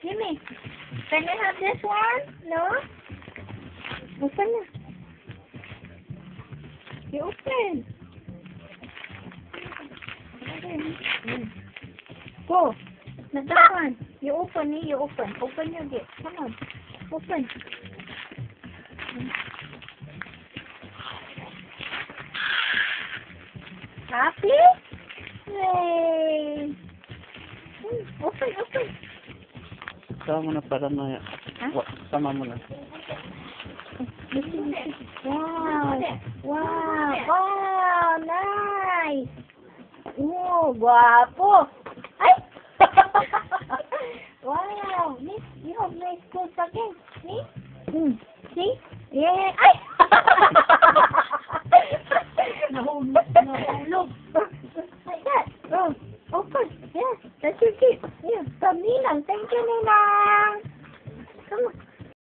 Give me. Can I have this one? No? Open na. You open. Go. Not that one. You open it. You open. Open your gate. Come on. Open. Happy? Yay! Open, open. Sama mo na para na... Sama mo na. Wow! Wow! Wow! Nice! Oh, guwapo! Ay! Wow! Miss, you have nice clothes again. Miss? See? Yeah! Ay! Nahulog. Like that. Oh, open. Yeah, that's your gift. Yeah, from Ninang. Thank you, Ninang.